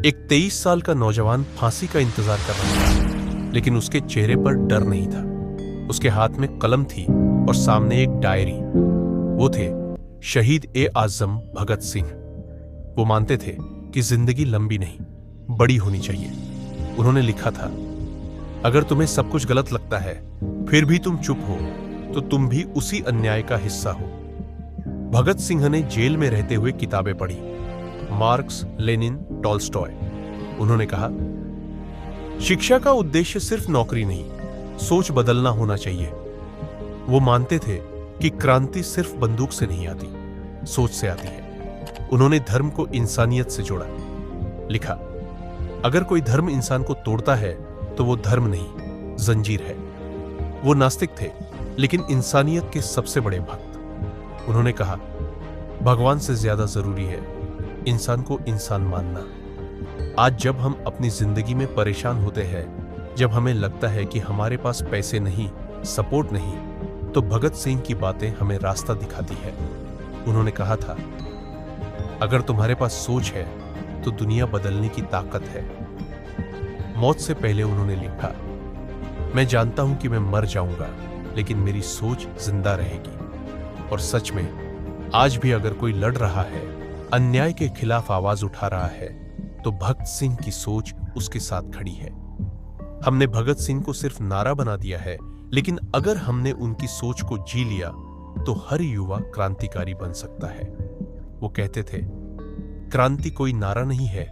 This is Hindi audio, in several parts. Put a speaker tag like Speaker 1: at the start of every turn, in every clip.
Speaker 1: एक 23 साल का नौजवान फांसी का इंतजार कर रहा था, लेकिन उसके चेहरे पर डर नहीं था। उसके हाथ में कलम थी और सामने एक डायरी। वो थे शहीद ए आजम भगत सिंह। वो मानते थे कि जिंदगी लंबी नहीं, बड़ी होनी चाहिए। उन्होंने लिखा था, अगर तुम्हें सब कुछ गलत लगता है फिर भी तुम चुप हो तो तुम भी उसी अन्याय का हिस्सा हो। भगत सिंह ने जेल में रहते हुए किताबें पढ़ी, मार्क्स, लेनिन, टॉल्स्टॉय। उन्होंने कहा, शिक्षा का उद्देश्य सिर्फ नौकरी नहीं, सोच बदलना होना चाहिए। वो मानते थे कि क्रांति सिर्फ बंदूक से नहीं आती, सोच से आती है। उन्होंने धर्म को इंसानियत से जोड़ा। लिखा, अगर कोई धर्म इंसान को तोड़ता है तो वो धर्म नहीं, जंजीर है। वो नास्तिक थे, लेकिन इंसानियत के सबसे बड़े भक्त। उन्होंने कहा, भगवान से ज्यादा जरूरी है इंसान को इंसान मानना। आज जब हम अपनी जिंदगी में परेशान होते हैं, जब हमें लगता है कि हमारे पास पैसे नहीं, सपोर्ट नहीं, तो भगत सिंह की बातें हमें रास्ता दिखाती है। उन्होंने कहा था, अगर तुम्हारे पास सोच है तो दुनिया बदलने की ताकत है। मौत से पहले उन्होंने लिखा, मैं जानता हूं कि मैं मर जाऊंगा, लेकिन मेरी सोच जिंदा रहेगी। और सच में आज भी अगर कोई लड़ रहा है, अन्याय के खिलाफ आवाज उठा रहा है, तो भगत सिंह की सोच उसके साथ खड़ी है। हमने भगत सिंह को सिर्फ नारा बना दिया है, लेकिन अगर हमने उनकी सोच को जी लिया तो हर युवा क्रांतिकारी बन सकता है। वो कहते थे, क्रांति कोई नारा नहीं है,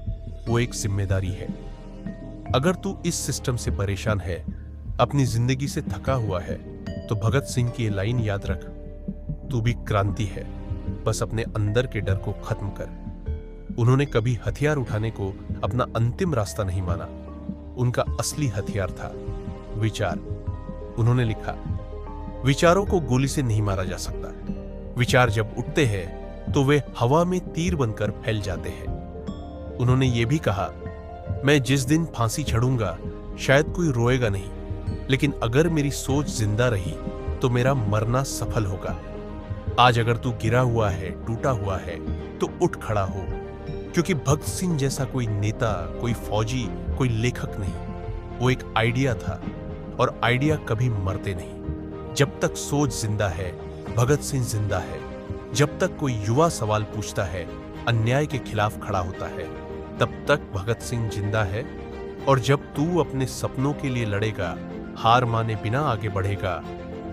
Speaker 1: वो एक जिम्मेदारी है। अगर तू इस सिस्टम से परेशान है, अपनी जिंदगी से थका हुआ है, तो भगत सिंह की ये लाइन याद रख, तू भी क्रांति है, बस अपने अंदर के डर को खत्म कर। उन्होंने कभी हथियार उठाने को अपना अंतिम रास्ता नहीं माना। उनका असली हथियार था विचार। उन्होंने लिखा, विचारों को गोली से नहीं मारा जा सकता। विचार जब उठते हैं तो वे हवा में तीर बनकर फैल जाते हैं। उन्होंने ये भी कहा, मैं जिस दिन फांसी चढ़ूंगा शायद कोई रोएगा नहीं, लेकिन अगर मेरी सोच जिंदा रही तो मेरा मरना सफल होगा। आज अगर तू गिरा हुआ है, टूटा हुआ है, तो उठ खड़ा हो, क्योंकि भगत सिंह जैसा कोई नेता, कोई फौजी, कोई लेखक नहीं, वो एक आइडिया था, और आइडिया कभी मरते नहीं। जब तक सोच जिंदा है, भगत सिंह जिंदा है। जब तक कोई युवा सवाल पूछता है, अन्याय के खिलाफ खड़ा होता है, तब तक भगत सिंह जिंदा है। और जब तू अपने सपनों के लिए लड़ेगा, हार माने बिना आगे बढ़ेगा,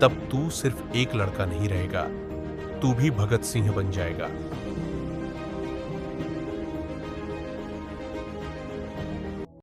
Speaker 1: तब तू सिर्फ एक लड़का नहीं रहेगा, तू भी भगत सिंह बन जाएगा।